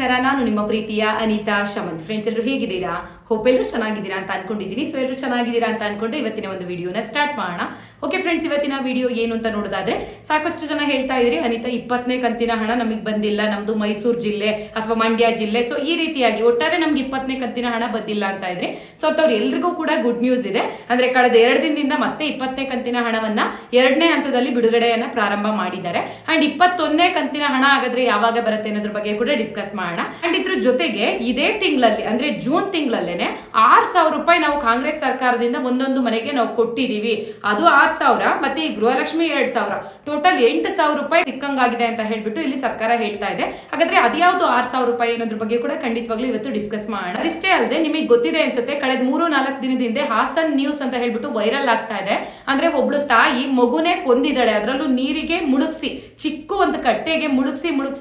ನಮಸ್ಕಾರ, ನಾನು ನಿಮ್ಮ ಪ್ರೀತಿಯ ಅನಿತಾ ಶಮಂತ್. ಫ್ರೆಂಡ್ಸ್, ಎಲ್ಲರೂ ಹೇಗಿದ್ದೀರಾ? ಹೋಪ್ ಎಲ್ಲರೂ ಚೆನ್ನಾಗಿದ್ದೀರಾ ಅಂತ ಅನ್ಕೊಂಡಿದ್ದೀನಿ. ಸೊ ಎಲ್ಲರೂ ಚೆನ್ನಾಗಿದ್ದೀರಾ ಅಂತ ಅನ್ಕೊಂಡು ಇವತ್ತಿನ ಒಂದು ವಿಡಿಯೋನ ಸ್ಟಾರ್ಟ್ ಮಾಡೋಣ. ಓಕೆ ಫ್ರೆಂಡ್ಸ್, ಇವತ್ತಿನ ವಿಡಿಯೋ ಏನು ಅಂತ ನೋಡೋದಾದ್ರೆ, ಸಾಕಷ್ಟು ಜನ ಹೇಳ್ತಾ ಇದ್ರಿ ಅನಿತಾ 20ನೇ ಕಂತಿನ ಹಣ ನಮಗೆ ಬಂದಿಲ್ಲ, ನಮ್ದು ಮೈಸೂರು ಜಿಲ್ಲೆ ಅಥವಾ ಮಂಡ್ಯ ಜಿಲ್ಲೆ, ಸೊ ಈ ರೀತಿಯಾಗಿ ಒಟ್ಟಾರೆ ನಮ್ಗೆ 20ನೇ ಕಂತಿನ ಹಣ ಬಂದಿಲ್ಲ ಅಂತ ಇದ್ರಿ. ಸೊ ಅವ್ರು ಎಲ್ರಿಗೂ ಕೂಡ ಗುಡ್ ನ್ಯೂಸ್ ಇದೆ. ಅಂದ್ರೆ ಕಳೆದ 2 ದಿನದಿಂದ ಮತ್ತೆ 20ನೇ ಕಂತಿನ ಹಣವನ್ನ 2ನೇ ಹಂತದಲ್ಲಿ ಬಿಡುಗಡೆಯನ್ನ ಪ್ರಾರಂಭ ಮಾಡಿದ್ದಾರೆ. ಅಂಡ್ 21ನೇ ಕಂತಿನ ಹಣ ಹಾಗಾದ್ರೆ ಯಾವಾಗ ಬರುತ್ತೆ ಅನ್ನೋದ್ರ ಬಗ್ಗೆ ಕೂಡ ಡಿಸ್ಕಸ್ ಮಾಡೋಣ. ಅಂಡ್ ಇದ್ರ ಜೊತೆಗೆ ಇದೇ ತಿಂಗಳಲ್ಲಿ ಅಂದ್ರೆ ಜೂನ್ ತಿಂಗಳಲ್ಲೇನೆ 6,000 ರೂಪಾಯಿ ನಾವು ಕಾಂಗ್ರೆಸ್ ಸರ್ಕಾರದಿಂದ ಒಂದೊಂದು ಮನೆಗೆ ನಾವು ಕೊಟ್ಟಿದೀವಿ. ಅದು 6,000 ಮತ್ತೆ ಈ ಗೃಹಲಕ್ಷ್ಮಿ 2,000, ಟೋಟಲ್ 8,000 ರೂಪಾಯಿ ಸಿಕ್ಕಂಗಾಗಿದೆ ಅಂತ ಹೇಳ್ಬಿಟ್ಟು ಇಲ್ಲಿ ಸರ್ಕಾರ ಹೇಳ್ತಾ ಇದೆ. ಹಾಗಾದ್ರೆ ಅದ್ಯಾವುದು 6,000 ರೂಪಾಯಿ ಅನ್ನೋದ್ರ ಬಗ್ಗೆ ಕೂಡ ಖಂಡಿತವಾಗ್ಲೂ ಇವತ್ತು ಡಿಸ್ಕಸ್ ಮಾಡೋಣ. ಅಷ್ಟೇ ಅಲ್ಲದೆ ನಿಮಗೆ ಗೊತ್ತಿದೆ ಅನ್ಸುತ್ತೆ, ಕಳೆದ 3-4 ದಿನದ ಹಿಂದೆ ಹಾಸನ್ ನ್ಯೂಸ್ ಅಂತ ಹೇಳ್ಬಿಟ್ಟು ವೈರಲ್ ಆಗ್ತಾ ಇದೆ. ಅಂದ್ರೆ ಒಬ್ಳು ತಾಯಿ ಮಗುನೇ ಕೊಂದಿದ್ದಾಳೆ, ಅದರಲ್ಲೂ ನೀರಿಗೆ ಮುಳುಗಿಸಿ, ಚಿಕ್ಕ ಒಂದು ಕಟ್ಟೆಗೆ ಮುಳುಗಿಸಿ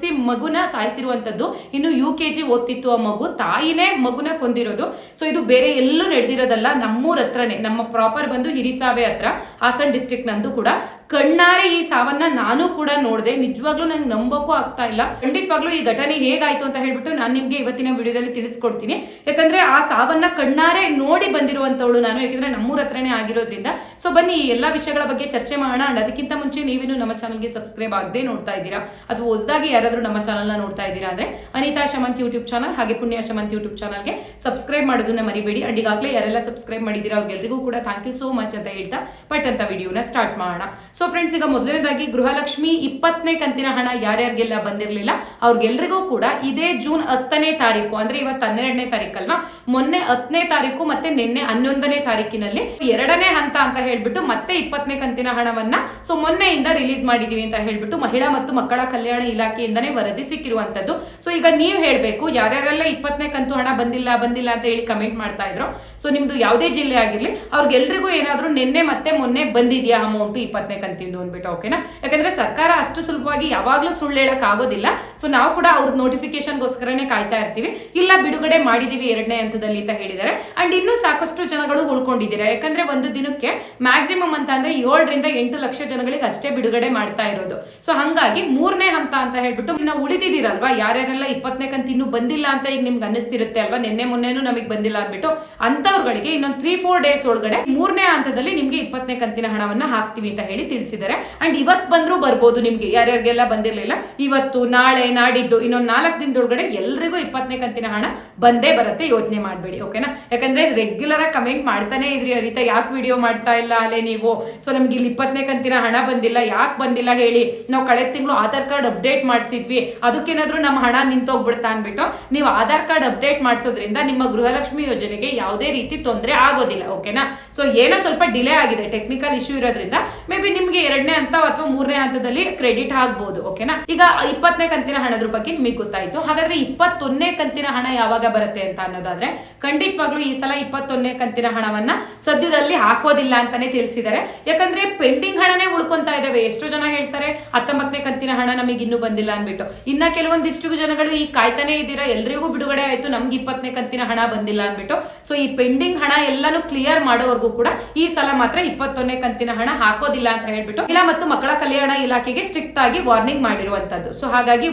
ಮಗುನ ಸಾಯಿಸಿರುವಂತದ್ದು. ಇನ್ನು UKG ಓದ್ತಿತ್ತು ಆ ಮಗು, ತಾಯಿನೇ ಮಗುನ ಕೊಂದಿರೋದು. ಸೊ ಇದು ಬೇರೆ ಎಲ್ಲೂ ನಡೆದಿರೋದಲ್ಲ, ನಮ್ಮೂರ ಹತ್ರನೇ, ನಮ್ಮ ಪ್ರಾಪರ್ ಬಂದು ಹಿರಿಸಾವೆ ಹತ್ರ, ಹಾಸನ್ ಡಿಸ್ಟ್ರಿಕ್ಟ್ ನಂದು ಕೂಡ. ಕಣ್ಣಾರೆ ಈ ಸಾವನ್ನ ನಾನು ಕೂಡ ನೋಡಿದೆ. ನಿಜವಾಗ್ಲೂ ನಂಗೆ ನಂಬೋಕ್ಕೂ ಆಗ್ತಾ ಇಲ್ಲ. ಖಂಡಿತವಾಗ್ಲೂ ಈ ಘಟನೆ ಹೇಗಾಯ್ತು ಅಂತ ಹೇಳ್ಬಿಟ್ಟು ನಾನು ನಿಮ್ಗೆ ಇವತ್ತಿನ ವಿಡಿಯೋದಲ್ಲಿ ತಿಳಿಸ್ಕೊಡ್ತೀನಿ. ಯಾಕಂದ್ರೆ ಆ ಸಾವನ್ನ ಕಣ್ಣಾರೆ ನೋಡಿ ಬಂದಿರುವಂತವಳು ನಾನು, ಯಾಕಂದ್ರೆ ನಮ್ಮೂರ ಹತ್ರನೇ ಆಗಿರೋದ್ರಿಂದ. ಸೊ ಬನ್ನಿ ಈ ಎಲ್ಲಾ ವಿಷಯಗಳ ಬಗ್ಗೆ ಚರ್ಚೆ ಮಾಡೋಣ. ಅಂಡ್ ಅದಕ್ಕಿಂತ ಮುಂಚೆ ನೀವೇನು ನಮ್ಮ ಚಾನಲ್ಗೆ ಸಬ್ಸ್ಕ್ರೈಬ್ ಆಗದೆ ನೋಡ್ತಾ ಇದ್ದೀರಾ ಅಥವಾ ಹೊಸದಾಗಿ ಯಾರಾದ್ರೂ ನಮ್ಮ ಚಾನಲ್ ನ ನೋಡ್ತಾ ಇದ್ದೀರಾ ಅಂದ್ರೆ ಅನಿತಾ ಶಮಂತ್ ಯೂಟ್ಯೂಬ್ ಚಾನಲ್ ಹಾಗೆ ಪುಣ್ಯ ಶಮಂತ್ ಯೂಟ್ಯೂಬ್ ಚಾನಲ್ಗೆ ಸಬ್ಸ್ಕ್ರೈಬ್ ಮಾಡೋದನ್ನ ಮರಿಬೇಡಿ. ಅಂಡ್ ಈಗಾಗಲೇ ಯಾರೆಲ್ಲ ಸಬ್ಸ್ಕ್ರೈಬ್ ಮಾಡಿದ್ದೀರಾ ಅವ್ರಿಗೆಲ್ಲರಿಗೂ ಕೂಡ ಥ್ಯಾಂಕ್ ಯು ಸೋ ಮಚ್ ಅಂತ ಹೇಳ್ತಾ ಬಟ್ ಅಂತ ವಿಡಿಯೋನ ಸ್ಟಾರ್ಟ್ ಮಾಡೋಣ. ಸೊ ಫ್ರೆಂಡ್ಸ್, ಈಗ ಮೊದಲನೇದಾಗಿ ಗೃಹಲಕ್ಷ್ಮಿ 20ನೇ ಕಂತಿನ ಹಣ ಯಾರ್ಯಾರಿಗೆಲ್ಲ ಬಂದಿರಲಿಲ್ಲ ಅವ್ರಿಗೆಲ್ಲರಿಗೂ ಕೂಡ ಇದೇ ಜೂನ್ 10ನೇ ತಾರೀಕು, ಅಂದ್ರೆ ಇವತ್ತು 12ನೇ ತಾರೀಕಲ್ವಾ, ಮೊನ್ನೆ 10ನೇ ತಾರೀಕು ಮತ್ತೆ ನಿನ್ನೆ 11ನೇ ತಾರೀಕಿನಲ್ಲಿ 2ನೇ ಹಂತ ಅಂತ ಹೇಳ್ಬಿಟ್ಟು ಮತ್ತೆ 20ನೇ ಕಂತಿನ ಹಣವನ್ನ ಸೊ ಮೊನ್ನೆಯಿಂದ ರಿಲೀಸ್ ಮಾಡಿದೀವಿ ಅಂತ ಹೇಳ್ಬಿಟ್ಟು ಮಹಿಳಾ ಮತ್ತು ಮಕ್ಕಳ ಕಲ್ಯಾಣ ಇಲಾಖೆಯಿಂದನೇ ವರದಿ ಸಿಕ್ಕಿರುವಂತದ್ದು. ಸೊ ಈಗ ನೀವು ಹೇಳ್ಬೇಕು ಯಾರ್ಯಾರೆಲ್ಲ 20ನೇ ಕಂತು ಹಣ ಬಂದಿಲ್ಲ ಅಂತ ಹೇಳಿ ಕಮೆಂಟ್ ಮಾಡ್ತಾ ಇದ್ರು. ಸೊ ನಿಮ್ದು ಯಾವುದೇ ಜಿಲ್ಲೆ ಆಗಿರ್ಲಿ ಅವ್ರಿಗೆಲ್ರಿಗೂ ಏನಾದ್ರೂ ನಿನ್ನೆ ಮತ್ತೆ ಮೊನ್ನೆ ಬಂದಿದ್ಯಾ ಅಮೌಂಟ್ 20ನೇ ಕಂತಿಂದು ಅಂದ್ಬಿಟ್ಟು, ಓಕೆನಾ? ಯಾಕಂದ್ರೆ ಸರ್ಕಾರ ಅಷ್ಟು ಸುಲಭವಾಗಿ ಯಾವಾಗ್ಲೂ ಸುಳ್ಳು ಹೇಳಕ್ ಆಗೋದಿಲ್ಲ. ಸೊ ನಾವು ಕೂಡ ಅವ್ರ ನೋಟಿಫಿಕೇಶನ್ಗೋಸ್ಕರನೇ ಕಾಯ್ತಾ ಇರ್ತೀವಿ. ಇಲ್ಲ ಬಿಡುಗಡೆ ಮಾಡಿದೀವಿ 2ನೇ ಹಂತದಲ್ಲಿ ಅಂತ ಹೇಳಿದ್ದಾರೆ. ಅಂಡ್ ಇನ್ನೂ ಸಾಕಷ್ಟು ಜನಗಳು ಉಳ್ಕೊಂಡಿದ್ದೀರಾ. ಯಾಕಂದ್ರೆ ಒಂದು ದಿನಕ್ಕೆ ಮ್ಯಾಕ್ಸಿಮಮ್ ಅಂತ ಅಂದ್ರೆ 7ರಿಂದ 8 ಲಕ್ಷ ಜನಗಳಿಗೆ ಅಷ್ಟೇ ಬಿಡುಗಡೆ ಮಾಡ್ತಾ ಇರೋದು. ಸೊ ಹಂಗಾಗಿ 3ನೇ ಹಂತ ಅಂತ ಹೇಳ್ಬಿಟ್ಟು ನಾವು ಉಳಿದಿದ್ದೀರಲ್ವಾ, ಯಾರ್ಯಾರೆಲ್ಲ 20ನೇ ಕಂತು ಇನ್ನೂ ಬಂದಿಲ್ಲ ಅಂತ ಈಗ ನಿಮ್ಗೆ ಅನ್ನಿಸ್ತಿರುತ್ತೆ ಅಲ್ವಾ, ನಿನ್ನೆ ಮೊನ್ನೆನೂ ನಮಗೆ ಬಂದಿಲ್ಲ ಅಂದ್ಬಿಟ್ಟು, ಅಂತವ್ರಿಗೆ ಇನ್ನೊಂದು 3-4 ಡೇಸ್ ಒಳಗಡೆ 3ನೇ ಹಂತದಲ್ಲಿ ನಿಮ್ಗೆ 20ನೇ ಕಂತಿನ ಹಣವನ್ನ ಹಾಕ್ತಿವಿ ಅಂತ ಹೇಳಿ ತಿಳಿಸಿದ್ದಾರೆ. ಅಂಡ್ ಇವತ್ತು ಬಂದ್ರೂ ಬರ್ಬೋದು ನಿಮ್ಗೆ, ಯಾರ್ಯಾರಿಗೆಲ್ಲ ಬಂದಿರಲಿಲ್ಲ ಇವತ್ತು ನಾಳೆ ನಾಡಿದ್ದು ಇನ್ನೊಂದು 4 ದಿನದೊಳಗಡೆ ಎಲ್ರಿಗೂ 20ನೇ ಕಂತಿನ ಹಣ ಬಂದೇ ಬರುತ್ತೆ, ಯೋಚನೆ ಮಾಡಬೇಡಿ, ಓಕೆನಾ? ಯಾಕಂದ್ರೆ ರೆಗ್ಯುಲರ್ ಆಗಿ ಕಮೆಂಟ್ ಮಾಡ್ತಾನೆ ಇದ್ರಿ, ಅನಿತಾ ಯಾಕೆ ವಿಡಿಯೋ ಮಾಡ್ತಾ ಇಲ್ಲ ಅಲ್ಲೇ ನೀವು, ಸೊ ನಮ್ಗೆ ಇಲ್ಲಿ 20ನೇ ಕಂತಿನ ಹಣ ಬಂದಿಲ್ಲ, ಯಾಕೆ ಬಂದಿಲ್ಲ ಹೇಳಿ, ನಾವು ಕಳೆದ ತಿಂಗಳು ಆಧಾರ್ ಕಾರ್ಡ್ ಅಪ್ಡೇಟ್ ಮಾಡಿಸಿದ್ವಿ, ಅದಕ್ಕೇನಾದ್ರೂ ನಮ್ಮ ಹಣ ನಿಂತೋಗ್ಬಿಡ್ತಾ ಅನ್ಬಿಟ್ಟು. ನೀವು ಆಧಾರ್ ಕಾರ್ಡ್ ಅಪ್ಡೇಟ್ ಮಾಡಿಸೋದ್ರಿಂದ ನಿಮ್ಮ ಗೃಹಲಕ್ಷ್ಮಿ ಯೋಜನೆಗೆ ಯಾವುದೇ ರೀತಿ ತೊಂದರೆ ಆಗೋದಿಲ್ಲ, ಓಕೆನಾ? ಸೊ ಏನೋ ಸ್ವಲ್ಪ ಡಿಲೇ ಆಗಿದೆ, ಟೆಕ್ನಿಕಲ್ ಇಶ್ಯೂ ಇರೋದ್ರಿಂದ ಮೇ ಬಿ ನಿಮ್ಗೆ 2ನೇ ಹಂತ ಅಥವಾ 3ನೇ ಹಂತದಲ್ಲಿ ಕ್ರೆಡಿಟ್ ಆಗ್ಬಹುದು, ಓಕೆನಾ? ಈಗ 20ನೇ ಕಂತಿನ ಹಣದ ಬಗ್ಗೆ ನಿಮಗೆ ಗೊತ್ತಾಯ್ತು. ಹಾಗಾದ್ರೆ 21ನೇ ಕಂತಿನ ಹಣ ಯಾವಾಗ ಬರುತ್ತೆ ಅಂತ ಅನ್ನೋದಾದ್ರೆ, ಖಂಡಿತವಾಗ್ಲೂ ಈ ಸಲ 21ನೇ ಕಂತಿನ ಹಣವನ್ನ ಸದ್ಯದಲ್ಲಿ ಹಾಕೋದಿಲ್ಲ ಅಂತಾನೆ ತಿಳಿಸಿದ್ದಾರೆ. ಯಾಕಂದ್ರೆ ಪೆಂಡಿಂಗ್ ಹಣನೇ ಉಳ್ಕೊಂತಾ ಇದಾವೆ. ಎಷ್ಟೋ ಜನ ಹೇಳ್ತಾರೆ 19ನೇ ಕಂತಿನ ಹಣ ನಮಗೆ ಇನ್ನೂ ಬಂದಿಲ್ಲ ಅನ್ಬಿಟ್ಟು. ಇನ್ನ ಕೆಲವೊಂದಿಷ್ಟು ಜನಗಳು ಈ ಕಾಯ್ತಾನೆ ಇದ್ದೀರಾ, ಎಲ್ರಿಗೂ ಬಿಡುಗಡೆ ಆಯ್ತು, ನಮ್ಗೆ 20ನೇ ಕಂತಿನ ಹಣ ಬಂದಿಲ್ಲ ಅನ್ಬಿಟ್ಟು. ಸೊ ಈ ಪೆಂಡಿಂಗ್ ಹಣ ಎಲ್ಲಾನು ಕ್ಲಿಯರ್ ಮಾಡೋವರೆಗೂ ಕೂಡ ಈ ಸಲ ಮಾತ್ರ 21ನೇ ಕಂತಿನ ಹಣ ಹಾಕೋದಿಲ್ಲ ಅಂತ ಹೇಳ್ಬಿಟ್ಟು ಮಹಿಳಾ ಮತ್ತು ಮಕ್ಕಳ ಕಲ್ಯಾಣ ಇಲಾಖೆಗೆ ಸ್ಟ್ರಿಕ್ಟ್ ಆಗಿ ವಾರ್ನಿಂಗ್ ಮಾಡಿರುವಂತದ್ದು. ಸೊ ಹಾಗಾಗಿ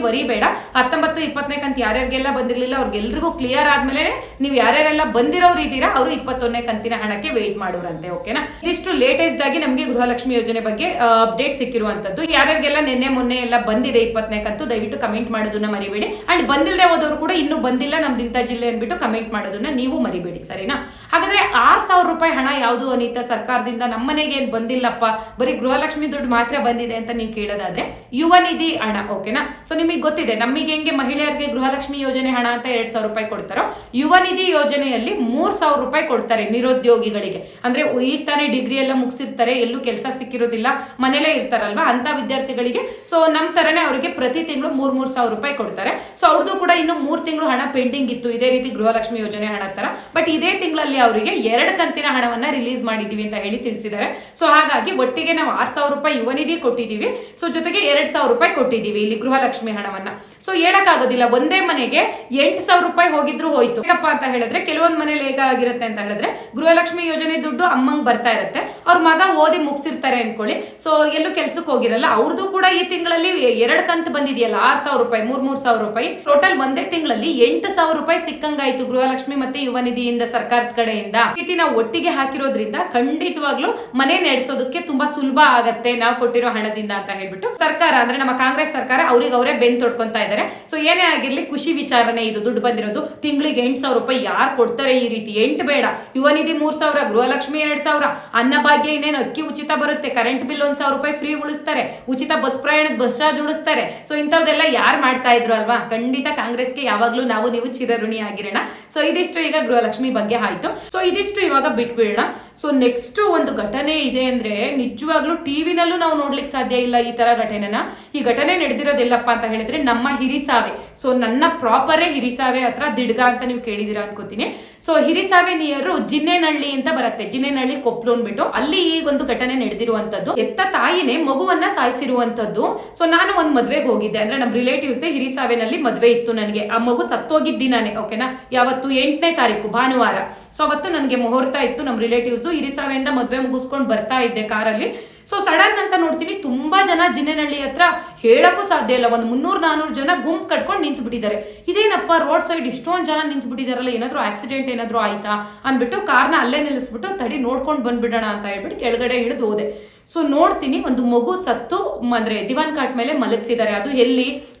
ವರಿ ಬೇಡ. 19, 20ನೇ ಕಂತು ಯಾರ್ಯಾರಿಗೆಲ್ಲ ಬಂದಿರಲಿಲ್ಲ ಅವ್ರಿಗೆಲ್ರಿಗೂ ಕ್ಲಿಯರ್ ಆದ್ಮೇಲೆ ನೀವು ಯಾರ್ಯಾರೆಲ್ಲ ಬಂದಿರೋರು ಇದ್ದೀರಾ ಅವರು 21ನೇ ಕಂತಿನ ಹಣಕ್ಕೆ ವೇಟ್ ಮಾಡೋರಂತೆ, ಓಕೆನಾ? ಇದಿಷ್ಟು ಲೇಟೆಸ್ಟ್ ಆಗಿ ನಮಗೆ ಗೃಹಲಕ್ಷ್ಮಿ ಯೋಜನೆ ಬಗ್ಗೆ ಅಪ್ಡೇಟ್ ಸಿಕ್ಕಿರುವಂತದ್ದು. ಯಾರ್ಯಾರಿಗೆಲ್ಲ ನಿನ್ನೆ ಮೊನ್ನೆ ಎಲ್ಲ ಬಂದಿದೆ 20ನೇ ಕಂತು ದಯವಿಟ್ಟು ಕಮೆಂಟ್ ಮಾಡೋದನ್ನ ಮರಿಬೇಡಿ. ಅಂಡ್ ಬಂದಿಲ್ಲದೆ ಹೋದವರು ಕೂಡ ಇನ್ನೂ ಬಂದಿಲ್ಲ ನಮ್ದಿಂತ ಜಿಲ್ಲೆ ಅನ್ಬಿಟ್ಟು ಕಮೆಂಟ್ ಮಾಡೋದನ್ನ ನೀವು ಮರಿಬೇಡಿ, ಸರಿನಾ? ಹಾಗಾದ್ರೆ 6,000 ರೂಪಾಯಿ ಹಣ ಯಾವುದು ಅನಿತಾ ಸರ್ಕಾರದಿಂದ ನಮ್ಮನೆಗೆ ಏನ್ ಬಂದಿಲ್ಲಪ್ಪ, ಬರೀ ಗೃಹಲಕ್ಷ್ಮಿ ದುಡ್ಡು ಮಾತ್ರ ಬಂದಿದೆ ಅಂತ ನೀವು ಕೇಳೋದಾದ್ರೆ ಯುವ ನಿಧಿ ಹಣ, ಓಕೆನಾ? ಸೊ ನಿಮಗೆ ಗೊತ್ತಿದೆ ನಮಗೆ ಹೆಂಗೆ ಮಹಿಳೆಯರಿಗೆ ಗೃಹಲಕ್ಷ್ಮಿ ಯೋಜನೆ ಹಣ ಅಂತ 2,000 ರೂಪಾಯಿ ಕೊಡ್ತಾರೋ, ಯುವ ನಿಧಿ ಯೋಜನೆಯಲ್ಲಿ 3,000 ರೂಪಾಯಿ ಕೊಡ್ತಾರೆ ನಿರುದ್ಯೋಗಿಗಳಿಗೆ. ಅಂದ್ರೆ ಈಗ ತಾನೇ ಡಿಗ್ರಿ ಎಲ್ಲ ಮುಗಿಸಿರ್ತಾರೆ, ಎಲ್ಲೂ ಕೆಲಸ ಸಿಕ್ಕಿರೋದಿಲ್ಲ, ಮನೇಲೇ ಇರ್ತಾರಲ್ವಾ ಅಂತ ವಿದ್ಯಾರ್ಥಿಗಳಿಗೆ. ಸೊ ನಮ್ ತರನೇ ಅವರಿಗೆ ಪ್ರತಿ ತಿಂಗಳು 3,000 ರೂಪಾಯಿ ಕೊಡ್ತಾರೆ. ಸೊ ಅವ್ರದ್ದು ಕೂಡ ಇನ್ನು 3 ತಿಂಗಳು ಹಣ ಪೆಂಡಿಂಗ್ ಇತ್ತು ಇದೇ ರೀತಿ ಗೃಹಲಕ್ಷ್ಮಿ ಯೋಜನೆ ಹಣ ತರ. ಬಟ್ ಇದೇ ತಿಂಗಳಲ್ಲಿ ಅವರಿಗೆ 2 ಕಂತಿನ ಹಣವನ್ನ ರಿಲೀಸ್ ಮಾಡಿದೀವಿ ಅಂತ ಹೇಳಿ ತಿಳಿಸಿದ್ದಾರೆ. ಸೊ ಹಾಗಾಗಿ ಒಟ್ಟಿಗೆ ನಾವು 6,000 ರೂಪಾಯಿ ಯುವ ನಿಧಿ ಕೊಟ್ಟಿದ್ದೀವಿ, ಸೊ ಜೊತೆಗೆ 2,000 ರೂಪಾಯಿ ಕೊಟ್ಟಿದ್ದೀವಿ ಇಲ್ಲಿ ಗೃಹಲಕ್ಷ್ಮಿ ಹಣವನ್ನ. ಸೊ ಹೇಳಕ್ಕಾಗೋದಿಲ್ಲ, ಒಂದೇ ಮನೆಗೆ 8,000 ರೂಪಾಯಿ ಹೋಗಿದ್ರು ಹೋಯ್ತು. ಯಾಕಪ್ಪ ಅಂತ ಹೇಳಿದ್ರೆ ಕೆಲವೊಂದ್ ಮನೇಲಿ ಹೇಗಾಗಿರುತ್ತೆ ಅಂತ ಹೇಳಿದ್ರೆ ಗೃಹಲಕ್ಷ್ಮಿ ಯೋಜನೆ ದುಡ್ಡು ಅಮ್ಮಂಗ್ ಬರ್ತಾ ಇರುತ್ತೆ, ಅವ್ರ ಮಗ ಓದಿ ಮುಗಿಸಿರ್ತಾರೆ ಅನ್ಕೊಳ್ಳಿ, ಸೊ ಎಲ್ಲೂ ಕೆಲ್ಸಕ್ಕೆ ಹೋಗಿರಲ್ಲ, ಅವ್ರದ್ದು ಕೂಡ ಈ ತಿಂಗಳಲ್ಲಿ 2 ಕಂತು ಬಂದಿದೆಯಲ್ಲ 6,000 ರೂಪಾಯಿ, 3,000 ರೂಪಾಯಿ, ಟೋಟಲ್ ಒಂದೇ ತಿಂಗಳಲ್ಲಿ 8,000 ರೂಪಾಯಿ ಸಿಕ್ಕಂಗಾಯ್ತು ಗೃಹಲಕ್ಷ್ಮಿ ಮತ್ತೆ ಯುವ ನಿಧಿಯಿಂದ ಸರ್ಕಾರದ ಕಡೆಯಿಂದ. ರೀತಿ ನಾವು ಒಟ್ಟಿಗೆ ಹಾಕಿರೋದ್ರಿಂದ ಖಂಡಿತವಾಗ್ಲೂ ಮನೆ ನಡೆಸೋದಕ್ಕೆ ತುಂಬಾ ಸುಲಭ ಆಗತ್ತೆ ನಾವು ಕೊಟ್ಟಿರೋ ಹಣದಿಂದ ಅಂತ ಹೇಳ್ಬಿಟ್ಟು ಸರ್ಕಾರ ಅಂದ್ರೆ ನಮ್ಮ ಕಾಂಗ್ರೆಸ್ ಸರ್ಕಾರ ಅವ್ರಿಗೆ ಅವರೇ ಬೆನ್ ತೊಡ್ಕೊಂತಾ ಇದ್ದಾರೆ. ಸೊ ಏನೇ ಆಗಿರ್ಲಿ ಖುಷಿ ವಿಚಾರನೆ ಇದು. ದುಡ್ಡು ಬಂದಿರೋದು ತಿಂಗಳಿಗೆ 8,000 ರೂಪಾಯಿ ಯಾರು ಕೊಡ್ತಾರೆ ಈ ರೀತಿ? 8 ಬೇಡ, ಯುವ ನಿಧಿ 3,000, ಗೃಹಲಕ್ಷ್ಮಿ 2,000, ಅನ್ನಭಾಗ್ಯ ಇನ್ನೇನು ಅಕ್ಕಿ ಉಚಿತ ಬರುತ್ತೆ, ಕರೆಂಟ್ ಬಿಲ್ 1,000 ರೂಪಾಯಿ ಫ್ರೀ ಉಳಿಸ್ತಾರೆ, ಉಚಿತ ಬಸ್ ಪ್ರಯಾಣದ ಬಸ್ ಚಾರ್ಜ್ ಉಳಿಸ್ತಾರೆ. ಸೊ ಇಂಥವ್ದೆಲ್ಲ ಯಾರು ಮಾಡ್ತಾ ಇದ್ರು ಅಲ್ವಾ? ಖಂಡಿತ ಕಾಂಗ್ರೆಸ್ಗೆ ಯಾವಾಗ್ಲೂ ನೀವು ಚಿರಋಣಿ ಆಗಿರೋಣ. ಸೊ ಇದಿಷ್ಟು ಈಗ ಗೃಹಲಕ್ಷ್ಮಿ ಬಗ್ಗೆ ಆಯ್ತು. ಸೊ ಇದಿಷ್ಟು ಇವಾಗ ಬಿಟ್ಬಿಡೋಣ. ಸೊ ನೆಕ್ಸ್ಟ್ ಒಂದು ಘಟನೆ ಇದೆ ಅಂದ್ರೆ ನಿಜವಾಗ್ಲೂ ಟಿವಿನಲ್ಲೂ ನಾವು ನೋಡ್ಲಿಕ್ಕೆ ಸಾಧ್ಯ ಇಲ್ಲ ಈ ತರ ಘಟನೆನ. ಈ ಘಟನೆ ನಡೆದಿರೋದೆಲ್ಲಪ್ಪ ಅಂತ ಹೇಳಿದ್ರೆ ನಮ್ಮ ಹಿರಿಸಾವೆ. ಸೊ ನನ್ನ ಪ್ರಾಪರೇ ಹಿರಿಸಾವೆ ಹತ್ರ ದಿಡ್ಗ ಅಂತ ನೀವು ಕೇಳಿದಿರಾ ಅನ್ಕೋತೀನಿ. ಸೊ ಹಿರಿಸಾವೆ ನಿಯರು ಜಿನ್ನೇನಹಳ್ಳಿ ಅಂತ ಬರುತ್ತೆ, ಜಿನ್ನೇನಹಳ್ಳಿ ಕೊಪ್ಪಳು ಅಂದ್ಬಿಟ್ಟು ಅಲ್ಲಿ ಈ ಒಂದು ಘಟನೆ ನಡೆದಿರುವಂತದ್ದು. ಎತ್ತ ತಾಯಿನೇ ಮಗುವನ್ನ ಸಾಯಿಸಿರುವಂತದ್ದು. ಸೊ ನಾನು ಒಂದ್ ಮದ್ವೆಗೆ ಹೋಗಿದ್ದೆ, ಅಂದ್ರೆ ನಮ್ಮ ರಿಲೇಟಿವ್ಸ್ ಹಿರಿಸಾವೆನಲ್ಲಿ ಮದ್ವೆ ಇತ್ತು ನನಗೆ. ಆ ಮಗು ಸತ್ತೋಗಿದ್ದ ದಿನಾನೇ, ಓಕೆನಾ, ಯಾವತ್ತು 8ನೇ ತಾರೀಕು ಭಾನುವಾರ. ಸೊ ಅವತ್ತು ನನಗೆ ಮುಹೂರ್ತ ಇತ್ತು ನಮ್ಮ ರಿಲೇಟಿವ್ಸ್. ಹಿರಿಸಾವೆಯಿಂದ ಮದ್ವೆ ಮುಗಿಸ್ಕೊಂಡು ಬರ್ತಾ ಇದ್ದೆ ಕಾರಲ್ಲಿ. ಸೊ ಸಡನ್ ಅಂತ ನೋಡ್ತೀನಿ ತುಂಬಾ ಜನ ಜಿನ್ನೇನಹಳ್ಳಿ ಹತ್ರ ಹೇಳಕ್ಕೂ ಸಾಧ್ಯ ಇಲ್ಲ, ಒಂದು 300-400 ಜನ ಗುಂಪು ಕಟ್ಕೊಂಡು ನಿಂತು ಬಿಟ್ಟಿದ್ದಾರೆ. ಇದೇನಪ್ಪ ರೋಡ್ ಸೈಡ್ ಇಷ್ಟೊಂದು ಜನ ನಿಂತು ಬಿಟ್ಟಿದಾರಲ್ಲ, ಏನಾದ್ರು ಆಕ್ಸಿಡೆಂಟ್ ಏನಾದ್ರು ಆಯ್ತಾ ಅಂದ್ಬಿಟ್ಟು ಕಾರ್ನ ಅಲ್ಲೇ ನಿಲ್ಲಿಸ್ಬಿಟ್ಟು ತಡಿ ನೋಡ್ಕೊಂಡು ಬಂದ್ಬಿಡೋಣ ಅಂತ ಹೇಳ್ಬಿಟ್ಟು ಕೆಳಗಡೆ ಇಳಿದು ಹೋದೆ. ಸೊ ನೋಡ್ತೀನಿ ಒಂದು ಮಗು ಸತ್ತು ಅಂದ್ರೆ ದಿವಾನ್ ಕಾಟ್ ಮೇಲೆ ಮಲಗಿಸಿದ್ದಾರೆ. ಅದು ಎಲ್ಲಿ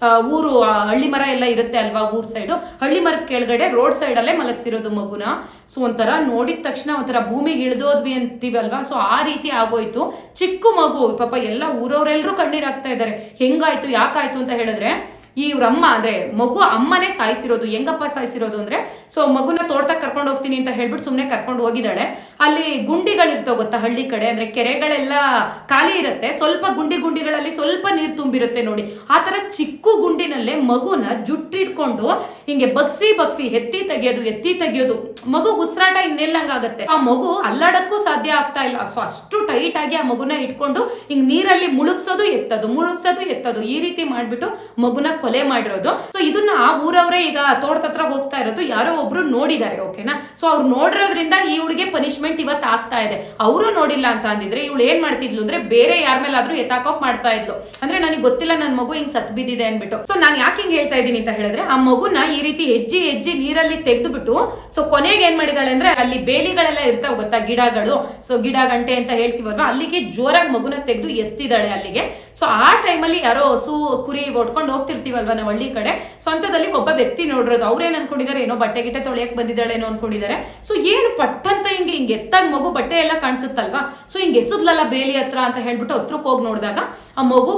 ಊರು ಹಳ್ಳಿ ಮರ ಎಲ್ಲ ಇರುತ್ತೆ ಅಲ್ವಾ ಊರ್ ಸೈಡು, ಹಳ್ಳಿ ಮರದ ಕೆಳಗಡೆ ರೋಡ್ ಸೈಡ್ ಅಲ್ಲೇ ಮಲಗಿಸಿರೋದು ಮಗುನ. ಸೊ ಒಂಥರ ನೋಡಿದ ತಕ್ಷಣ ಒಂಥರ ಭೂಮಿಗೆ ಇಳಿದೋದ್ವಿ ಅಂತೀವಲ್ವಾ, ಸೊ ಆ ರೀತಿ ಆಗೋಯ್ತು. ಚಿಕ್ಕ ಮಗು ಪಾಪ, ಎಲ್ಲ ಊರವರೆಲ್ಲರೂ ಕಣ್ಣೀರಾಗ್ತಾ ಇದ್ದಾರೆ. ಹೆಂಗಾಯ್ತು ಯಾಕಾಯ್ತು ಅಂತ ಹೇಳಿದ್ರೆ ಇವ್ರಮ್ಮ ಅಂದ್ರೆ ಮಗು ಅಮ್ಮನೇ ಸಾಯಿಸಿರೋದು. ಹೆಂಗಪ್ಪ ಸಾಯಿಸಿರೋದು ಅಂದ್ರೆ, ಸೊ ಮಗುನ ತೋಟದಾಗ ಕರ್ಕೊಂಡು ಹೋಗ್ತೀನಿ ಅಂತ ಹೇಳ್ಬಿಟ್ಟು ಸುಮ್ನೆ ಕರ್ಕೊಂಡು ಹೋಗಿದ್ದಾಳೆ. ಅಲ್ಲಿ ಗುಂಡಿಗಳಿರ್ತಾವ ಗೊತ್ತಾ, ಹಳ್ಳಿ ಕಡೆ ಅಂದ್ರೆ ಕೆರೆಗಳೆಲ್ಲ ಖಾಲಿ ಇರುತ್ತೆ, ಸ್ವಲ್ಪ ಗುಂಡಿಗಳಲ್ಲಿ ಸ್ವಲ್ಪ ನೀರು ತುಂಬಿರುತ್ತೆ ನೋಡಿ, ಆ ತರ ಚಿಕ್ಕ ಗುಂಡಿನಲ್ಲೇ ಮಗುನ ಜುಟ್ಟಿಟ್ಕೊಂಡು ಹಿಂಗೆ ಬಗ್ಸಿ ಎತ್ತಿ ತೆಗಿಯೋದು. ಮಗು ಉಸಿರಾಟ ಇನ್ನೆಲ್ಲಂಗಾಗತ್ತೆ. ಆ ಮಗು ಅಲ್ಲಾಡಕ್ಕೂ ಸಾಧ್ಯ ಆಗ್ತಾ ಇಲ್ಲ. ಸೊ ಅಷ್ಟು ಟೈಟ್ ಆಗಿ ಆ ಮಗುನ ಇಟ್ಕೊಂಡು ಹಿಂಗ್ ನೀರಲ್ಲಿ ಮುಳುಗ್ಸೋದು ಎತ್ತೋದು ಈ ರೀತಿ ಮಾಡ್ಬಿಟ್ಟು ಮಗುನ ಕೊಲೆ ಮಾಡಿರೋದು. ಸೊ ಇದನ್ನ ಆ ಊರವರೇ ಈಗ ತೋಟದ ಹತ್ರ ಹೋಗ್ತಾ ಇರೋದು ಯಾರೋ ಒಬ್ರು ನೋಡಿದ್ದಾರೆ, ಓಕೆನಾ. ಸೊ ಅವ್ರು ನೋಡಿರೋದ್ರಿಂದ ಈ ಇವಳಿಗೆ ಪನಿಷ್ಮೆಂಟ್ ಇವತ್ತು ಆಗ್ತಾ ಇದೆ. ಅವರು ನೋಡಿಲ್ಲ ಅಂತ ಅಂದಿದ್ರೆ ಇವಳು ಏನ್ ಮಾಡ್ತಿದ್ಲು ಅಂದ್ರೆ ಬೇರೆ ಯಾರ ಮೇಲಾದ್ರೂ ಎತ್ತಾಕೋಕ್ ಮಾಡ್ತಾ ಇದ್ಲು. ಅಂದ್ರೆ ನನಗೆ ಗೊತ್ತಿಲ್ಲ ನನ್ನ ಮಗು ಹಿಂಗ್ ಸತ್ ಬಿದ್ದಿದೆ ಅನ್ಬಿಟ್ಟು. ಸೊ ನಾನು ಯಾಕೆ ಹಿಂಗ್ ಹೇಳ್ತಾ ಇದ್ದೀನಿ ಅಂತ ಹೇಳಿದ್ರೆ, ಆ ಮಗುನ ಈ ರೀತಿ ಹೆಜ್ಜಿ ನೀರಲ್ಲಿ ತೆಗೆದುಬಿಟ್ಟು ಸೊ ಕೊನೆಗೆ ಏನ್ ಮಾಡಿದಾಳೆ ಅಂದ್ರೆ ಅಲ್ಲಿ ಬೇಲಿಗಳೆಲ್ಲ ಇರ್ತಾವ ಗೊತ್ತಾ, ಗಿಡಗಳು, ಸೊ ಗಿಡ ಗಂಟೆ ಅಂತ ಹೇಳ್ತೀವಲ್ವಾ, ಅಲ್ಲಿಗೆ ಜೋರಾಗಿ ಮಗುನ ತೆಗೆದು ಎಸ್ತಿದ್ದಾಳೆ ಅಲ್ಲಿಗೆ. ಸೊ ಆ ಟೈಮಲ್ಲಿ ಯಾರೋ ಹಸು ಕುರಿ ಹೊಡ್ಕೊಂಡು ಹೋಗ್ತಿರ್ತೀವಲ್ವಾ ನಾವು ಹಳ್ಳಿ ಕಡೆ, ಸ್ವಂತದಲ್ಲಿ ಒಬ್ಬ ವ್ಯಕ್ತಿ ನೋಡಿರೋದು. ಅವ್ರೇನ್ ಅನ್ಕೊಂಡಿದ್ದಾರೆ, ಏನೋ ಬಟ್ಟೆ ಗಿಟ್ಟೆ ತೊಳೆಯಕ್ ಬಂದಿದ್ದಾಳೇನೋ ಅನ್ಕೊಂಡಿದ್ದಾರೆ. ಸೊ ಏನು ಪಟ್ಟಂತ ಹಿಂಗೆ ಎತ್ತಾಗ ಮಗು ಬಟ್ಟೆ ಎಲ್ಲ ಕಾಣಿಸುತ್ತಲ್ವಾ, ಸೊ ಹಿಂಗೆ ಎಸದ್ಲಲ್ಲ ಬೇಲಿ ಹತ್ರ ಅಂತ ಹೇಳ್ಬಿಟ್ಟು ಹತ್ರಕ್ಕೆ ಹೋಗಿ ನೋಡಿದಾಗ ಆ ಮಗು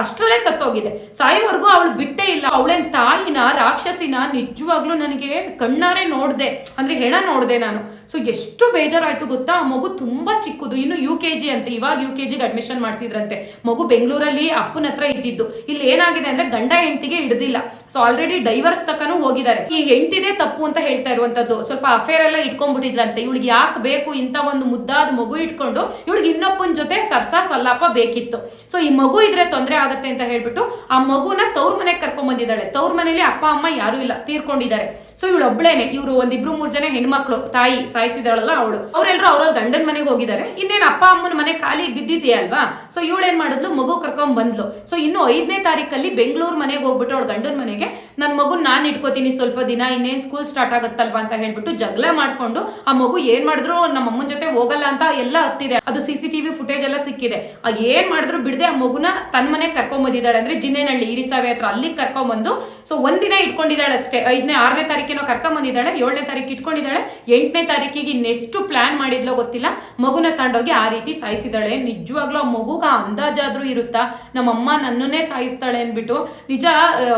ಅಷ್ಟರಲ್ಲೇ ಸತ್ತೋಗಿದೆ. ಸಾಯೋವರೆಗೂ ಅವಳು ಬಿಟ್ಟೇ ಇಲ್ಲ. ಅವಳೇನ್ ತಾಯಿನ ರಾಕ್ಷಸಿನ ನಿಜವಾಗ್ಲೂ ನನಗೆ ಕಣ್ಣಾರೆ ನೋಡ್ದೆ, ಅಂದ್ರೆ ಹೆಣ ನೋಡ್ದೆ ನಾನು. ಸೊ ಎಷ್ಟು ಬೇಜಾರಾಯ್ತು ಗೊತ್ತಾ. ಆ ಮಗು ತುಂಬಾ ಚಿಕ್ಕದು, ಇನ್ನು UKG ಅಂತ, ಇವಾಗ UKG ಅಡ್ಮಿಷನ್ ಮಾಡಿಸಿದ್ರಂತೆ. ಮಗು ಬೆಂಗಳೂರಲ್ಲಿ ಅಪ್ಪನ ಹತ್ರ ಇದ್ದಿದ್ದು. ಇಲ್ಲಿ ಏನಾಗಿದೆ ಅಂದ್ರೆ ಗಂಡ ಹೆಂಡತಿಗೆ ಹಿಡಿದಿಲ್ಲ. ಸೊ ಆಲ್ರೆಡಿ ಡೈವರ್ಸ್ ತಕನೂ ಹೋಗಿದ್ದಾರೆ. ಈ ಹೆಂಡತಿದೇ ತಪ್ಪು ಅಂತ ಹೇಳ್ತಾ ಇರುವಂತದ್ದು. ಸ್ವಲ್ಪ ಅಫೇರ್ ಎಲ್ಲ ಇಟ್ಕೊಂಡ್ಬಿಟ್ಟಿದ್ಲಂತೆ. ಇವಳಿಗೆ ಯಾಕೆ ಬೇಕು ಇಂತ ಒಂದು ಮುದ್ದಾದ ಮಗು ಇಟ್ಕೊಂಡು, ಇವಳಿಗೆ ಇನ್ನೊಬ್ಬನ ಜೊತೆ ಸಲ್ಲಾಪ ಬೇಕಿತ್ತು. ಸೊ ಈ ಮಗು ಇದ್ರೆ ತೊಂದರೆ ಆಗತ್ತೆ ಅಂತ ಹೇಳ್ಬಿಟ್ಟು ಆ ಮಗುನ ತವ್ರ ಮನೆಗೆ ಕರ್ಕೊಂಡ್ ಬಂದಿದ್ದಾಳೆ. ತವ್ರ ಮನೇಲಿ ಅಪ್ಪ ಅಮ್ಮ ಯಾರು ಇಲ್ಲ, ತೀರ್ಕೊಂಡಿದ್ದಾರೆ. ಸೊ ಇವಳು ಒಬ್ಳೇನೆ. ಇವರು 1-2-3 ಜನ ಹೆಣ್ಮಕ್ಳು, ತಾಯಿ ಸಾಯಿಸಿದಾಳಲ್ಲ ಅವಳು, ಅವರೆಲ್ಲರೂ ಅವ್ರವ್ರ ಗಂಡನ ಮನೆಗೆ ಹೋಗಿದ್ದಾರೆ. ಇನ್ನೇನು ಅಪ್ಪ ಅಮ್ಮನ ಮನೆ ಖಾಲಿ ಬಿದ್ದಿದೆಯಾ ಅಲ್ವಾ. ಸೊ ಇವಳೇನ್ ಮಾಡಿದ್ಲು, ಮಗು ಕರ್ಕೊಂಡ್ ಬಂದ್ಲು. ಸೊ ಇನ್ನು 5ನೇ ತಾರೀಕಲ್ಲಿ ಬೆಂಗಳೂರು ಮನೆಗೆ ಹೋಗ್ಬಿಟ್ಟು ಅವಳ ಗಂಡನ ಮನೆಗೆ ನನ್ನ ಮಗು ನಾನು ಇಟ್ಕೋತೀನಿ ಸ್ವಲ್ಪ ದಿನ, ಇನ್ನೇನ್ ಸ್ಕೂಲ್ ಸ್ಟಾರ್ಟ್ ಆಗುತ್ತಲ್ವಾ ಅಂತ ಹೇಳ್ಬಿಟ್ಟು ಜಗಳ ಮಾಡ್ಕೊಂಡು ಆ ಮಗು ಏನ್ ಮಾಡಿದ್ರು ನಮ್ಮ ಅಮ್ಮನ ಜೊತೆ ಹೋಗಲ್ಲ ಅಂತ ಎಲ್ಲ ಹತ್ತಿದೆ. ಅದು CCTV ಫುಟೇಜ್ ಎಲ್ಲ ಸಿಕ್ಕಿದೆ. ಏನ್ ಮಾಡಿದ್ರು ಬಿಡದೆ ಆ ಮಗುನ ತನ್ನ ಮನೆಗೆ ಕರ್ಕೊಂಡ್ ಬಂದಿದ್ದಾಳೆ. ಅಂದ್ರೆ ಜಿನ್ನೇನಹಳ್ಳಿ ಹಿರಿಸಾವೆ ಹತ್ರ ಅಲ್ಲಿಗೆ ಕರ್ಕೊಂಡ್ ಬಂದು ಸೊ ಒಂದಿನ ಇಟ್ಕೊಂಡಿದ್ದಾಳೆ ಅಷ್ಟೇ. 6ನೇ ತಾರೀಕೇನೋ ಕರ್ಕೊಂಡ್ ಬಂದಿದ್ದಾಳೆ, 7ನೇ ತಾರೀಕು ಇಟ್ಕೊಂಡಿದ್ದಾಳೆ. 8ನೇ ತಾರೀಕಿಗೆ ಇನ್ನೆಷ್ಟು ಪ್ಲಾನ್ ಮಾಡಿದ್ಲೋ ಗೊತ್ತಿಲ್ಲ, ಮಗುನ ತಗೊಂಡೋಗಿ ಆ ರೀತಿ ಸಾಯಿಸಿದಾಳೆ. ನಿಜವಾಗ್ಲೂ ಆ ಮಗುಗ ಅಂದಾಜಾದ್ರೂ ಇರುತ್ತಾ ನಮ್ಮಮ್ಮ ನನ್ನನ್ನೇ ಸಾಯಿಸ್ತಾಳೆ ಅನ್ಬಿಟ್ಟು. ನಿಜ,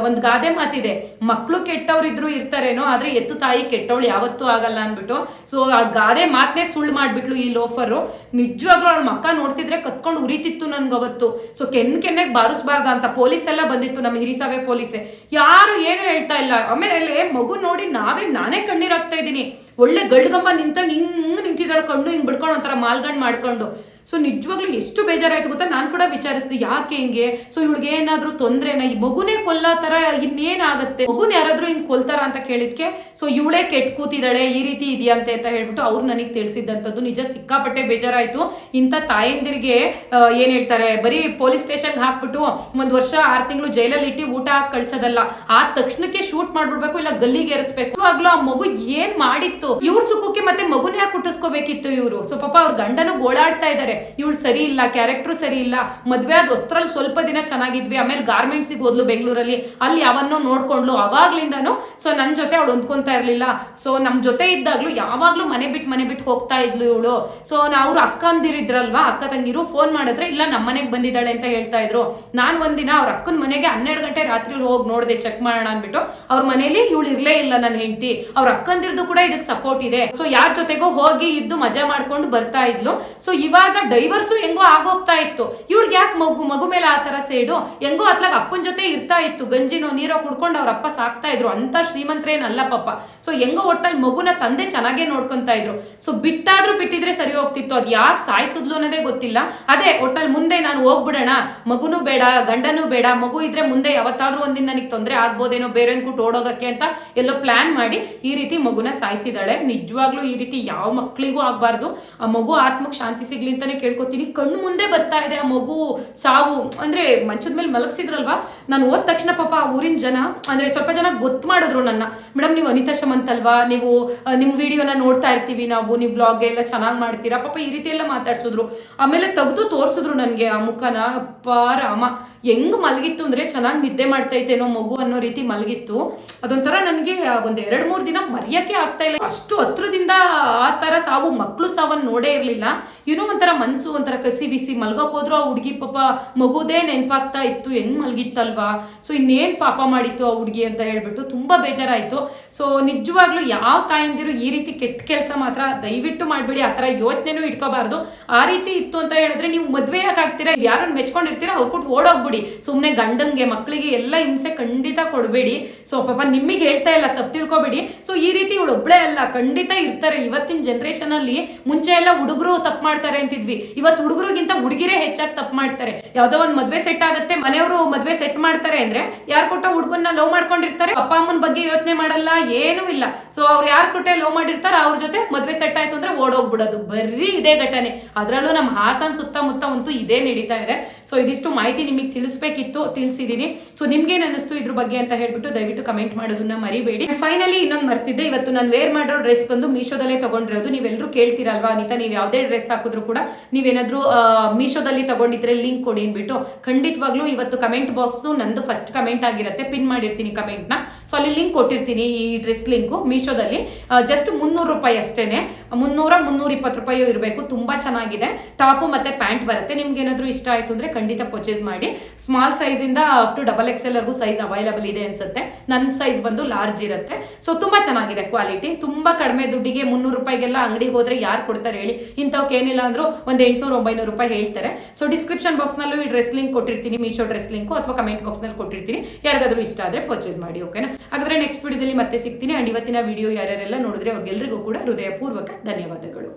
ಒಂದ್ ಗಾದೆ ಮಾತಿದೆ, ಮಕ್ಳು ಕೆಟ್ಟವ್ರಿದ್ರು ಇರ್ತಾರೇನೋ, ಆದ್ರೆ ಎತ್ತು ತಾಯಿ ಕೆಟ್ಟವಳು ಯಾವತ್ತೂ ಆಗಲ್ಲ ಅನ್ಬಿಟ್ಟು. ಸೊ ಆ ಗಾದೆ ಮಾತನ್ನೇ ಸುಳ್ಳು ಮಾಡ್ಬಿಟ್ಲು ಈ ಲೋಫರು. ನಿಜವಾಗ್ಲೂ ಅವಳ ಮಕ್ಕ ನೋಡ್ತಿದ್ರೆ ಕತ್ಕೊಂಡು ಉರಿತಿತ್ತು ನನ್ಗವತ್ತು. ಸೊ ಕೆನ್ನೆಗೆ ಬಾರಿಸ್ಬಾರ್ದ ಅಂತ ಪೊಲೀಸ್ ಎಲ್ಲ ಬಂದಿತ್ತು, ನಮ್ಮ ಹಿರಿಸಾವೆ ಪೊಲೀಸೆ. ಯಾರು ಏನು ಹೇಳ್ತಾ ಇಲ್ಲ. ಆಮೇಲೆ ಮಗು ನೋಡಿ ನಾನೇ ಕಣ್ಣೀರಾಗ್ತಾ ಇದ್ದೀನಿ. ಒಳ್ಳೆ ಗಡ್ಗಂಬ ನಿಂತಂಗೆ ಹಿಂಗ್ ನಿಂತಿದ್ದಾಳೆ, ಕಣ್ಣು ಹಿಂಗ್ ಬಿಡ್ಕೊಂಡು ಒಂಥರ ಮಾಲ್ಗಂಡ್ ಮಾಡ್ಕೊಂಡು. ಸೊ ನಿಜವಾಗ್ಲೂ ಎಷ್ಟು ಬೇಜಾರಾಯ್ತು ಗೊತ್ತಾ. ನಾನು ಕೂಡ ವಿಚಾರಿಸಿದೆ ಯಾಕೆ ಹಿಂಗೆ, ಸೊ ಇವಳಿಗೆ ಏನಾದ್ರೂ ತೊಂದ್ರೆನ, ಈ ಮಗುನೇ ಕೊಲ್ಲೋ ತರ ಇನ್ನೇನಾಗತ್ತೆ, ಮಗುನ್ ಯಾರಾದ್ರೂ ಹಿಂಗ್ ಕೊಲ್ತಾರ ಅಂತ ಕೇಳಿದ್ಕೆ ಸೊ ಇವಳೇ ಕೆಟ್ಟ ಕೂತಿದ್ದಾಳೆ, ಈ ರೀತಿ ಇದೆಯಂತೆ ಅಂತ ಹೇಳ್ಬಿಟ್ಟು ಅವ್ರು ನನಗೆ ತಿಳಿಸಿದ್ದಂಥದ್ದು. ನಿಜ ಸಿಕ್ಕಾಪಟ್ಟೆ ಬೇಜಾರಾಯ್ತು. ಇಂಥ ತಾಯಂದಿರಿಗೆ ಏನ್ ಹೇಳ್ತಾರೆ, ಬರೀ ಪೊಲೀಸ್ ಸ್ಟೇಷನ್ಗೆ ಹಾಕ್ಬಿಟ್ಟು 1 ವರ್ಷ 6 ತಿಂಗಳು ಜೈಲಲ್ಲಿ ಇಟ್ಟು ಊಟ ಹಾಕಿ ಕಳ್ಸೋದಲ್ಲ, ಆ ತಕ್ಷಣಕ್ಕೆ ಶೂಟ್ ಮಾಡ್ಬಿಡ್ಬೇಕು, ಇಲ್ಲ ಗಲ್ಲಿಗೆ ಏರಿಸ್ಬೇಕು. ಇವಾಗ್ಲೂ ಆ ಮಗು ಏನ್ ಮಾಡಿತ್ತು, ಇವ್ರ ಸುಖಕ್ಕೆ ಮತ್ತೆ ಮಗುನ ಯಾಕೆ ಹುಟ್ಟಿಸ್ಕೋಬೇಕಿತ್ತು ಇವರು. ಸೊ ಪಾಪ ಅವ್ರ ಗಂಡನು ಗೋಳಾಡ್ತಾ ಇದಾರೆ, ಇವಳು ಸರಿ ಇಲ್ಲ, ಕ್ಯಾರೆಕ್ಟರ್ ಸರಿ ಇಲ್ಲ, ಮದ್ವೆ ಆದ ಹೊಸ್ತ್ರಲ್ಲಿ ಸ್ವಲ್ಪ ದಿನ ಚೆನ್ನಾಗಿದ್ವಿ, ಆಮೇಲೆ ಗಾರ್ಮೆಂಟ್ಸಿಗೆ ಹೋದ್ಲು ಬೆಂಗಳೂರಲ್ಲಿ, ಅಲ್ಲಿ ಯಾವನ್ನೋ ನೋಡ್ಕೊಂಡ್ಲು, ಅವಾಗ್ಲಿಂದಾನು ಸೊ ನನ್ ಜೊತೆ ಅವಳು ಹೊಂದ್ಕೊಂತಾ ಇರ್ಲಿಲ್ಲ. ಸೊ ನಮ್ ಜೊತೆ ಇದ್ದಾಗ್ಲೂ ಯಾವಾಗ್ಲೂ ಮನೆ ಬಿಟ್ಟು ಹೋಗ್ತಾ ಇದ್ಲು ಇವಳು. ಸೊ ಅವ್ರ ಅಕ್ಕಂದಿರಿದ್ರಲ್ವಾ, ಅಕ್ಕ ತಂಗಿರು ಫೋನ್ ಮಾಡಿದ್ರೆ ಇಲ್ಲ ನಮ್ಮ ಮನೆಗೆ ಬಂದಿದ್ದಾಳೆ ಅಂತ ಹೇಳ್ತಾ ಇದ್ರು. ನಾನ್ ಒಂದಿನ ಅವ್ರ ಅಕ್ಕನ ಮನೆಗೆ 12 ಗಂಟೆ ರಾತ್ರಿ ಹೋಗಿ ನೋಡ್ದೆ, ಚೆಕ್ ಮಾಡೋಣ ಅನ್ಬಿಟ್ಟು. ಅವ್ರ ಮನೇಲಿ ಇವಳು ಇರ್ಲೇ ಇಲ್ಲ ನನ್ನ ಹೆಂಡತಿ. ಅವ್ರ ಅಕ್ಕಂದಿರ್ದು ಕೂಡ ಇದಕ್ಕೆ ಸಪೋರ್ಟ್ ಇದೆ. ಸೊ ಯಾರ ಜೊತೆಗೋ ಹೋಗಿ ಇದ್ದು ಮಜಾ ಮಾಡ್ಕೊಂಡು ಬರ್ತಾ ಇದ್ಲು. ಸೊ ಇವಾಗ ಡೈವರ್ಸು ಹೆಂಗೋ ಆಗೋಗ್ತಾ ಇತ್ತು, ಇವಳಿಗೆ ಯಾಕೆ ಮಗು ಮೇಲೆ ಆ ತರ ಸೇಡು, ಹೆಂಗೋ ಅತ್ಲಾಗ ಅಪ್ಪನ ಜೊತೆ ಇರ್ತಾ ಇತ್ತು, ಗಂಜಿನೋ ನೀರೋ ಕುಡ್ಕೊಂಡು ಅವ್ರ ಅಪ್ಪ ಸಾಕ್ತಾ ಇದ್ರು, ಅಂತ ಶ್ರೀಮಂತರೇನಲ್ಲ ಪಾಪ. ಸೊ ಹೆಂಗೋ ಒಟ್ಟಲ್ಲಿ ಮಗುನ ತಂದೆ ಚೆನ್ನಾಗೇ ನೋಡ್ಕೊಂತಾ ಇದ್ರು. ಸೊ ಬಿಟ್ಟಿದ್ರೆ ಸರಿ ಹೋಗ್ತಿತ್ತು, ಅದ್ ಯಾಕೆ ಸಾಯಿಸಿದ್ಲು ಅನ್ನೋದೇ ಗೊತ್ತಿಲ್ಲ. ಅದೇ ಒಟ್ಟಲ್ಲಿ ಮುಂದೆ ನಾನು ಹೋಗ್ಬಿಡೋಣ, ಮಗುನೂ ಬೇಡ ಗಂಡನೂ ಬೇಡ, ಮಗು ಇದ್ರೆ ಮುಂದೆ ಯಾವತ್ತಾದ್ರೂ ಒಂದಿನ ನನಗೆ ತೊಂದರೆ ಆಗ್ಬೋದೇನೋ ಬೇರೆ ಅನ್ಬಿಟ್ಟು ಓಡೋಗಕ್ಕೆ ಅಂತ ಎಲ್ಲೋ ಪ್ಲಾನ್ ಮಾಡಿ ಈ ರೀತಿ ಮಗುನ ಸಾಯಿಸಿದಾಳೆ. ನಿಜವಾಗ್ಲೂ ಈ ರೀತಿ ಯಾವ ಮಕ್ಳಿಗೂ ಆಗ್ಬಾರ್ದು. ಆ ಮಗು ಆತ್ಮಕ್ಕೆ ಶಾಂತಿ ಸಿಗ್ಲಿ ಅಂತಾನೆ ಕೇಳ್ಕೊತೀನಿ. ಕಣ್ಣು ಮುಂದೆ ಬರ್ತಾ ಇದೆ ಆ ಮಗು ಸಾವು. ಅಂದ್ರೆ ಮಂಚದ ಮೇಲೆ ಮಲಗಿಸಿದ್ರಲ್ವಾ, ನಾನು ಹೋದ ತಕ್ಷಣ ಪಾಪ ಆ ಊರಿನ ಜನ, ಅಂದ್ರೆ ಸ್ವಲ್ಪ ಜನ ಗೊತ್ತು ಮಾಡಿದ್ರು ನನ್ನ, ಮೇಡಮ್ ನೀವು ಅನಿತಾ ಶಮಂತ್ ಅಲ್ವಾ, ನೀವು ನಿಮ್ ವಿಡಿಯೋನ ನೋಡ್ತಾ ಇರ್ತೀವಿ ನಾವು, ನೀವು ವ್ಲಾಗ್ ಎಲ್ಲ ಚೆನ್ನಾಗಿ ಮಾಡ್ತೀರಾ, ಪಾಪ ಈ ರೀತಿ ಎಲ್ಲ ಮಾತಾಡ್ಸಿದ್ರು. ಆಮೇಲೆ ತೆಗೆದು ತೋರಿಸಿದ್ರು ನನಗೆ ಆ ಮುಖನ. ಅಪ್ಪ ರಾಮ, ಹೆಂಗ್ ಮಲಗಿತ್ತು ಅಂದ್ರೆ ಚೆನ್ನಾಗಿ ನಿದ್ದೆ ಮಾಡ್ತೈತೇನೋ ಮಗು ಅನ್ನೋ ರೀತಿ ಮಲಗಿತ್ತು. ಅದೊಂಥರ ನನಗೆ 1-2-3 ದಿನ ಮರೆಯಕ್ಕೆ ಆಗ್ತಾ ಇಲ್ಲ, ಅಷ್ಟು ಹತ್ರದಿಂದ ಆ ತರ ಸಾವು, ಮಕ್ಳು ಸಾವನ್ನ ನೋಡೇ ಇರ್ಲಿಲ್ಲ. ಏನೋ ಒಂಥರ ಮನ್ಸು ಒಂಥರ ಕಸಿ ಬಿಸಿ. ಮಲ್ಗೋಕ್ ಹೋದ್ರು ಆ ಹುಡುಗಿ ಪಾಪ ಮಗುದೇ ನೆನಪಾಗ್ತಾ ಇತ್ತು, ಹೆಂಗ್ ಮಲಗಿತ್ತಲ್ವಾ. ಸೊ ಇನ್ನೇನ್ ಪಾಪ ಮಾಡಿತ್ತು ಆ ಹುಡುಗಿ ಅಂತ ಹೇಳ್ಬಿಟ್ಟು ತುಂಬಾ ಬೇಜಾರಾಯ್ತು. ಸೊ ನಿಜವಾಗ್ಲೂ ಯಾವ ತಾಯಂದಿರು ಈ ರೀತಿ ಕೆಟ್ಟ ಕೆಲಸ ಮಾತ್ರ ದಯವಿಟ್ಟು ಮಾಡ್ಬೇಡಿ, ಆ ತರ ಯೋಚನೆನೂ ಇಟ್ಕೋಬಾರ್ದು. ಆ ರೀತಿ ಇತ್ತು ಅಂತ ಹೇಳಿದ್ರೆ ನೀವು ಮದ್ವೆ ಯಾಕಾಗ್ತೀರಾ, ಯಾರನ್ನ ಮೆಚ್ಕೊಂಡಿರ್ತೀರಾ ಅವ್ರು ಕೊಟ್ಟು ಓಡೋಗ್ಬಿಡಿ. ಸುಮ್ನೆ ಗಂಡಂಗೆ ಮಕ್ಳಿಗೆ ಎಲ್ಲ ಹಿಂಸೆ ಖಂಡಿತ ಕೊಡ್ಬೇಡಿ. ಸೊ ಪಾಪ ನಿಮಗೆ ಹೇಳ್ತಾ ಇಲ್ಲ, ತಪ್ಪು ತಿಳ್ಕೊಬೇಡಿ. ಸೊ ಈ ರೀತಿ ಇವಳು ಒಬ್ಳೆ ಅಲ್ಲ, ಖಂಡಿತ ಇರ್ತಾರೆ ಇವತ್ತಿನ ಜನರೇಷನ್ ಅಲ್ಲಿ. ಮುಂಚೆ ಎಲ್ಲ ಹುಡುಗರು ತಪ್ಪು ಮಾಡ್ತಾರೆ ಅಂತಿದ್ವಿ, ಇವತ್ತು ಹುಡುಗರಿಗಿಂತ ಹುಡುಗಿರೇ ಹೆಚ್ಚಾಗಿ ತಪ್ಪು ಮಾಡ್ತಾರೆ. ಯಾವ್ದೋ ಒಂದ್ ಮದ್ವೆ ಸೆಟ್ ಆಗುತ್ತೆ, ಮನೆಯವರು ಮದ್ವೆ ಸೆಟ್ ಮಾಡ್ತಾರೆ ಅಂದ್ರೆ ಯಾರು ಕೊಟ್ಟ ಹುಡುಗನ್ನ ಲವ್ ಮಾಡ್ಕೊಂಡಿರ್ತಾರೆ, ಅಪ್ಪ ಅಮ್ಮನ ಬಗ್ಗೆ ಯೋಚನೆ ಮಾಡಲ್ಲ, ಏನೂ ಇಲ್ಲ. ಸೊ ಅವ್ರು ಯಾರು ಕೊಟ್ಟೆ ಲವ್ ಮಾಡಿರ್ತಾರ ಅವ್ರ ಜೊತೆ ಮದ್ವೆ ಸೆಟ್ ಆಯ್ತು ಅಂದ್ರೆ ಓಡೋಗ್ಬಿಡೋದು, ಬರೀ ಇದೇ ಘಟನೆ. ಅದ್ರಲ್ಲೂ ನಮ್ಮ ಹಾಸನ್ ಸುತ್ತಮುತ್ತ ಅಂತೂ ಇದೇ ನಡೀತಾ ಇದೆ. ಸೊ ಇದಿಷ್ಟು ಮಾಹಿತಿ ನಿಮಗೆ ತಿಳಿಸ್ಬೇಕಿತ್ತು, ತಿಳಿಸಿದೀನಿ. ಸೊ ನಿಮ್ಗೇನ್ ಅನಿಸ್ತು ಇದ್ರ ಬಗ್ಗೆ ಅಂತ ಹೇಳ್ಬಿಟ್ಟು ದಯವಿಟ್ಟು ಕಮೆಂಟ್ ಮಾಡೋದನ್ನ ಮರಿಬೇಡಿ. ಫೈನಲಿ ಇನ್ನೊಂದು ಮರ್ತಿದ್ದೆ, ಇವತ್ತು ನಾನು ವೇರ್ ಮಾಡೋ ಡ್ರೆಸ್ ಬಂದು ಮೀಶೋದಲ್ಲೇ ತಗೊಂಡಿರೋದು. ನೀವೆಲ್ಲರೂ ಕೇಳ್ತಿರಲ್ವಾ ಅನಿತಾ, ನೀವು ಯಾವುದೇ ಡ್ರೆಸ್ ಹಾಕಿದ್ರು ಕೂಡ ನೀವೇನಾದ್ರೂ ಮೀಶೋದಲ್ಲಿ ತಗೊಂಡಿದ್ರೆ ಲಿಂಕ್ ಕೊಡಿ ಅಂದ್ಬಿಟ್ಟು. ಖಂಡಿತವಾಗ್ಲೂ ಇವತ್ತು ಕಮೆಂಟ್ ಬಾಕ್ಸ್ ನಂದು ಫಸ್ಟ್ ಕಮೆಂಟ್ ಆಗಿರುತ್ತೆ, ಪಿನ್ ಮಾಡಿರ್ತೀನಿ ಕಮೆಂಟ್ನ. ಸೊ ಅಲ್ಲಿ ಲಿಂಕ್ ಕೊಟ್ಟಿರ್ತೀನಿ, ಈ ಡ್ರೆಸ್ ಲಿಂಕು ಮೀಶೋದಲ್ಲಿ. ಜಸ್ಟ್ 300 ರೂಪಾಯಿ ಅಷ್ಟೇನೆ, 300-320 ರೂಪಾಯಿ ಇರಬೇಕು. ತುಂಬಾ ಚೆನ್ನಾಗಿದೆ. ಟಾಪು ಮತ್ತೆ ಪ್ಯಾಂಟ್ ಬರುತ್ತೆ. ನಿಮ್ಗೆ ಏನಾದ್ರು ಇಷ್ಟ ಆಯ್ತು ಅಂದ್ರೆ ಖಂಡಿತ ಪರ್ಚೇಸ್ ಮಾಡಿ. ಸ್ಮಾಲ್ ಸೈಜ್ ಇಂದ ಅಪ್ ಟು XXL ವರೆಗೂ ಸೈಜ್ ಅವೈಲಬಲ್ ಇದೆ ಅನ್ಸುತ್ತೆ. ನನ್ನ ಸೈಜ್ ಬಂದು ಲಾರ್ಜ್ ಇರುತ್ತೆ. ಸೊ ತುಂಬಾ ಚೆನ್ನಾಗಿದೆ ಕ್ವಾಲಿಟಿ. ತುಂಬಾ ಕಡಿಮೆ ದುಡ್ಡಿಗೆ 300 ರೂಪಾಯಿಗೆಲ್ಲ ಅಂಗಡಿಗೆ ಹೋದ್ರೆ ಯಾರು ಕೊಡ್ತಾರೆ ಹೇಳಿ. ಇಂಥವ್ಕೆ ಏನಿಲ್ಲ ಅಂದ್ರೂ ಒಂದು 800-900 ರೂಪಾಯಿ ಹೇಳ್ತಾರೆ. ಸೊ ಡಿಸ್ಕ್ರಿಪ್ಷನ್ ಬಾಕ್ಸ್ ನಲ್ಲೂ ಈ ಡ್ರೆಸ್ ಲಿಂಕ್ ಕೊಟ್ಟಿರ್ತೀನಿ, ಮೀಶೋ ಡ್ರೆಸ್ ಲಿಂಕ್, ಅಥವಾ ಕಮೆಂಟ್ ಬಾಕ್ಸ್ ನಲ್ಲಿ ಕೊಟ್ಟಿರ್ತೀನಿ. ಯಾರಿಗಾದ್ರೂ ಇಷ್ಟ ಆದ್ರೆ ಪರ್ಚೇಸ್ ಮಾಡಿ. ಓಕೆನಾ? ಹಾಗಾದ್ರೆ ನೆಕ್ಸ್ಟ್ ವಿಡಿಯೋದಲ್ಲಿ ಮತ್ತೆ ಸಿಗ್ತೀನಿ. ಅಂಡ್ ಇವತ್ತಿನ ವಿಡಿಯೋ ಯಾರ್ಯಾರೆಲ್ಲ ನೋಡಿದ್ರೆ ಅವ್ರಿಗೆಲ್ಲರಿಗೂ ಕೂಡ ಹೃದಯಪೂರ್ವಕ ಧನ್ಯವಾದಗಳು.